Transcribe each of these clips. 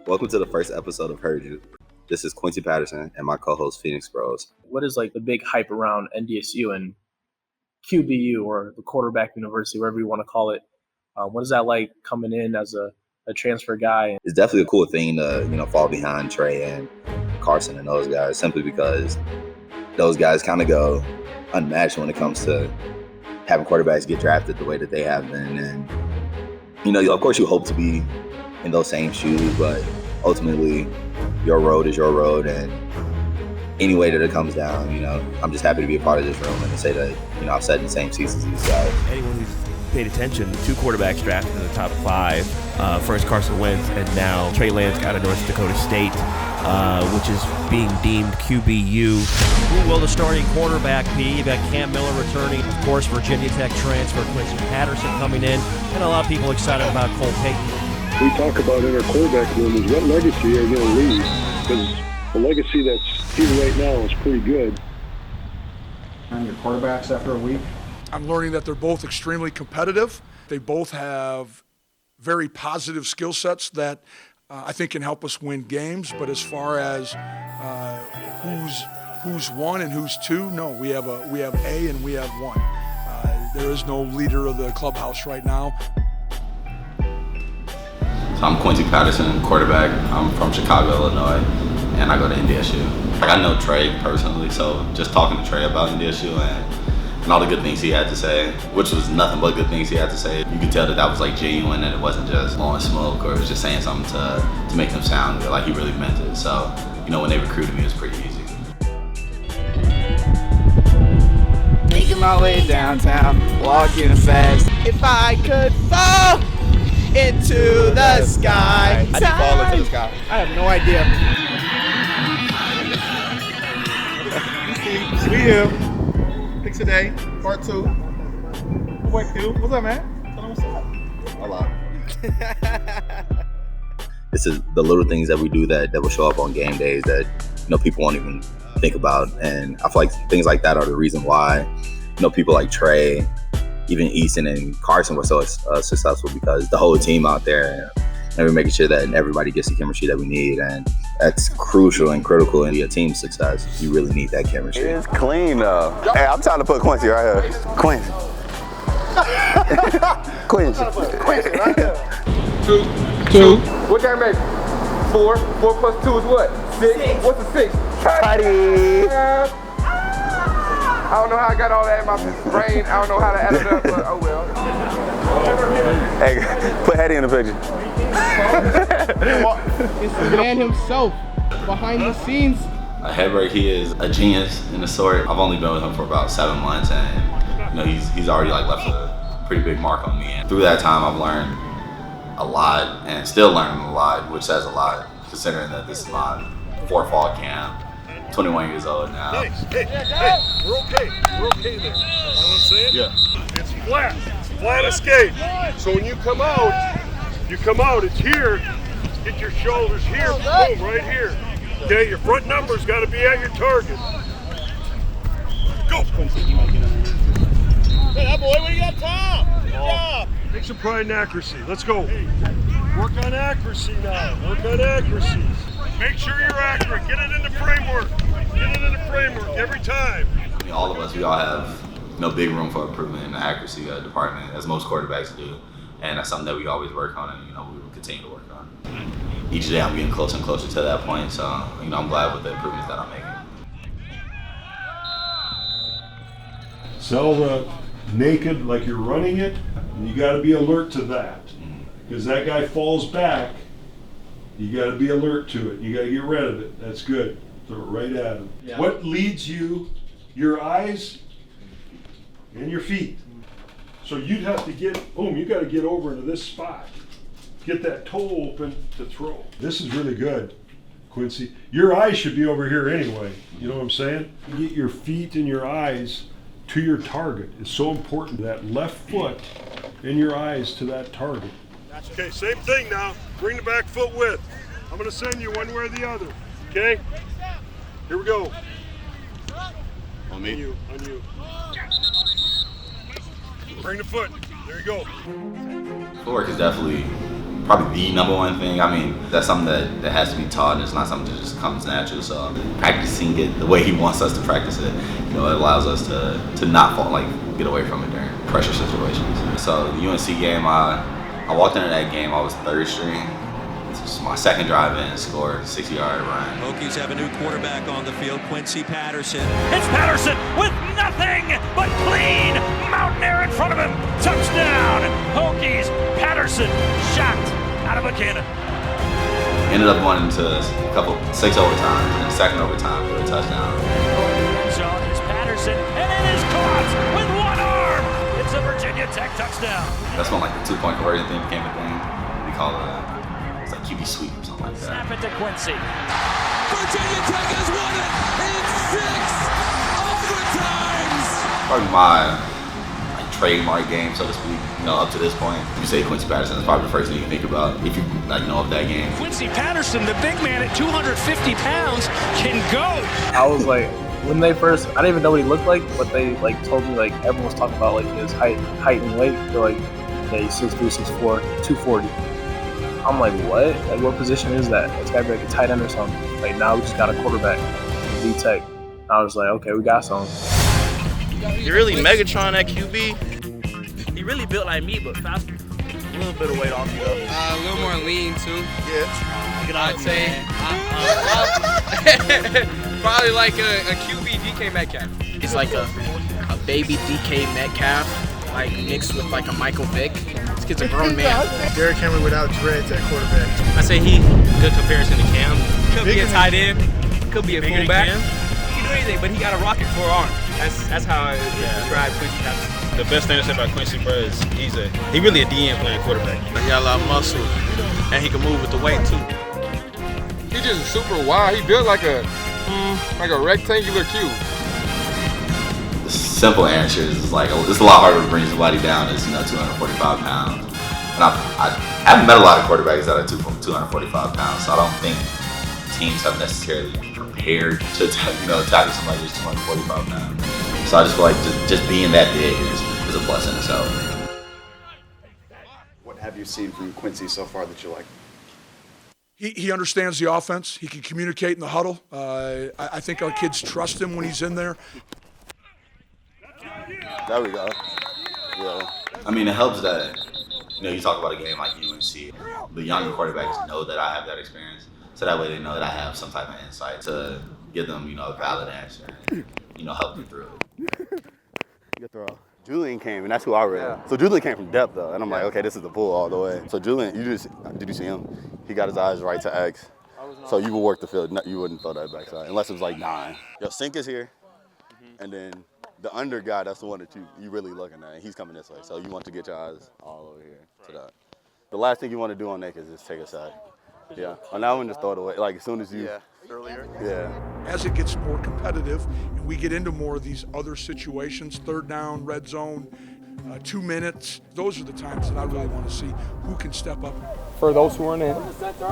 Welcome to the first episode of Heard You. This is Quincy Patterson and my co-host Phoenix Bros. What is like the big hype around NDSU and QBU or the quarterback university, whatever you want to call it? What is that like coming in as a transfer guy? It's definitely a cool thing to fall behind Trey and Carson and those guys, simply because those guys kind of go unmatched when it comes to having quarterbacks get drafted the way that they have been. And of course you hope to be in those same shoes, but ultimately your road is your road, and any way that it comes down, I'm just happy to be a part of this room and to say that, I've sat in the same seats as these guys. Anyone who's paid attention, 2 quarterbacks drafted in the top 5. First Carson Wentz, and now Trey out of North Dakota State, which is being deemed QBU. Who will the starting quarterback be? You've got Cam Miller returning. Of course, Virginia Tech transfer Quincy Patterson coming in. And a lot of people excited about Cole Payton. We talk about in our quarterback room is what legacy are you going to leave? Because the legacy that's here right now is pretty good. On your quarterbacks after a week? I'm learning that they're both extremely competitive. They both have very positive skill sets that I think can help us win games. But as far as who's 1 and who's 2, no, we have A and we have 1. There is no leader of the clubhouse right now. So I'm Quincy Patterson, quarterback. I'm from Chicago, Illinois, and I go to NDSU. I know Trey personally, so just talking to Trey about NDSU and all the good things he had to say, which was nothing but good things he had to say. You could tell that was like genuine, and it wasn't just blowing smoke or it was just saying something to make them sound like he really meant it. So, when they recruited me, it was pretty easy. Making my way downtown, walking fast. If I could fall into the sky. I did fall into the sky. I have no idea. We here. Picks a day, part 2. What Q? What's up, man? Tell them what's up. Hello. This is the little things that we do that will show up on game days that people won't even think about, and I feel like things like that are the reason why people like Trey, even Easton and Carson were so successful, because the whole team out there, and we're making sure that everybody gets the chemistry that we need, and that's crucial and critical in your team's success. You really need that chemistry. It's clean though. Hey, I'm trying to put Quincy right here. Quincy. Quincy right here. 2. What that make? 4. 4 plus 2 is what? 6. What's a 6? Patty. I don't know how I got all that in my brain. I don't know how to add it up, but oh well. Hey, put Hetty in the picture. It's the man himself, behind the scenes. Hedberg, he is a genius in the sort. I've only been with him for about 7 months, and he's already left a pretty big mark on me. And through that time, I've learned a lot, and still learning a lot, which says a lot, considering that this is my 4th fall camp. 21 years old now. Nice. Hey, we're okay. We're okay there. You know what I'm saying? Yeah. It's flat. It's flat escape. So when you come out, it's here. Get your shoulders here. Boom, right here. Okay, your front number's got to be at your target. Go. Hey, that boy, what do you got, Tom? Good job. Take some pride in accuracy. Let's go. Work on accuracy now. Work on accuracy. Make sure you're accurate. Get it in the framework. Get it in the framework every time. All of us, we all have big room for improvement in the accuracy department, as most quarterbacks do. And that's something that we always work on, and we will continue to work on. Each day I'm getting closer and closer to that point, so I'm glad with the improvements that I'm making. Sell the naked like you're running it, and you got to be alert to that. Because that guy falls back, you got to be alert to it. You got to get rid of it. That's good. Throw it right at him. Yeah. What leads you? Your eyes and your feet. So you'd have to you got to get over into this spot. Get that toe open to throw. This is really good, Quincy. Your eyes should be over here anyway. You know what I'm saying? You get your feet and your eyes to your target. It's so important, that left foot and your eyes to that target. Okay, same thing now. Bring the back foot width. I'm going to send you one way or the other. Okay? Here we go. On me? On you. Bring the foot. There you go. Footwork is definitely probably the number one thing. I mean, that's something that has to be taught, and it's not something that just comes natural. So practicing it the way he wants us to practice it, it allows us to not fall, get away from it during pressure situations. So the UNC game, I walked into that game, I was third string. This is my second drive in, scored a 60-yard run. Hokies have a new quarterback on the field, Quincy Patterson. It's Patterson with nothing but clean mountain air in front of him. Touchdown, Hokies. Patterson shot out of a cannon. Ended up going into six overtimes and the second overtime for a touchdown. Zone is Patterson, and it is caught with one arm. It's a Virginia Tech touchdown. That's when the 2-point conversion thing became a thing. We call it QB sweep or something like that. Snap it to Quincy. Virginia Tech has won it in 6 overtimes. Probably my trademark game, so to speak. Up to this point, if you say Quincy Patterson, it's probably the first thing you think about if you know of that game. Quincy Patterson, the big man at 250 pounds, can go. I was like, when they first, I didn't even know what he looked like, but they told me everyone was talking about his height and weight. They're like, yeah, he's 6'3", 6'4", 240. I'm like, what? What position is that? It's gotta be a tight end or something. Now we just got a quarterback, D-Tech. I was like, okay, we got something. You're really Megatron at QB. He really built like me, but faster. A little bit of weight off you though. A little more lean too. Yeah. I'd say probably like a QB DK Metcalf. He's like a baby DK Metcalf, mixed with a Michael Vick. This kid's a grown man. Derrick Henry without dreads at quarterback. I say he good comparison to Cam. Could be a tight end. Could be a fullback. He can do anything, but he got a rocket for arm. That's how I describe Quincy Patterson. The best thing to say about Quincy, bro, is he really a DN playing quarterback. He got a lot of muscle, and he can move with the weight too. He's just super wide. He built like a rectangular cube. The simple answer is it's a lot harder to bring somebody down that's 245 pounds. And I haven't met a lot of quarterbacks that are 245 pounds, so I don't think teams have necessarily prepared to tackle somebody who's 245 pounds. So I just feel just being that big is a plus in itself. What have you seen from Quincy so far that you like? He understands the offense. He can communicate in the huddle. I think our kids trust him when he's in there. There we go. Yeah. I mean, it helps that, you talk about a game like UNC. The younger quarterbacks know that I have that experience. So that way they know that I have some type of insight to give them, a valid answer and, help them through it. Good throw. Julian came, and that's who I read. Yeah. So Julian came from depth, though, and I'm like, okay, this is the pull all the way. So Julian, did you see him? He got his eyes right to X. So you would work the field. You wouldn't throw that backside, unless it was 9. Yo, Sink is here, and then the under guy, that's the one that you really looking at. He's coming this way, so you want to get your eyes all over here to that. The last thing you want to do on Nick is just take a sack. Yeah, on that one, just throw it away. As soon as you. Yeah, earlier. Yeah. As it gets more competitive and we get into more of these other situations, third down, red zone, 2 minutes, those are the times that I really want to see who can step up. For those who aren't in,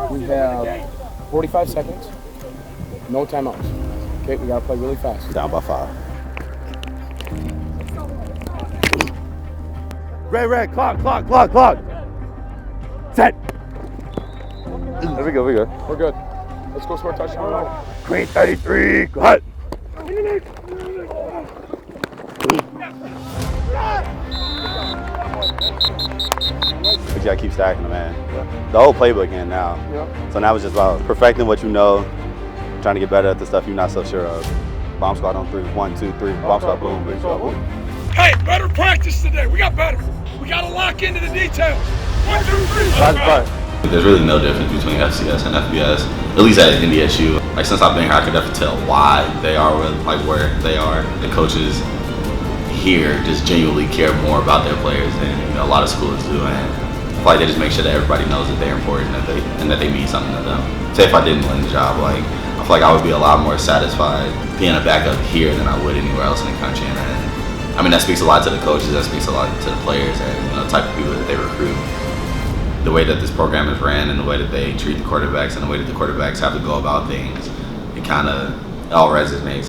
we have 45 seconds, no timeouts. Okay, we got to play really fast. Down by 5. Red, clock. Set. There we go. We're good. Let's go score a touchdown. Green 33, go ahead. But you gotta keep stacking them, man. The whole playbook in now. Yep. So now it's just about perfecting what you know, trying to get better at the stuff you're not so sure of. Bomb squad on 3, 1, 2, 3. Bomb squad, boom, boom, boom. Hey, better practice today. We got better. We got to lock into the details. 1, 2, 3. There's really no difference between FCS and FBS, at least at NDSU. Since I've been here, I can definitely tell why they are where they are. The coaches here just genuinely care more about their players than a lot of schools do, and I feel like they just make sure that everybody knows that they're important and that they mean something to them. Say if I didn't win the job, I feel like I would be a lot more satisfied being a backup here than I would anywhere else in the country. And that speaks a lot to the coaches, that speaks a lot to the players and the type of people that they recruit. The way that this program is ran and the way that they treat the quarterbacks and the way that the quarterbacks have to go about things, it all resonates.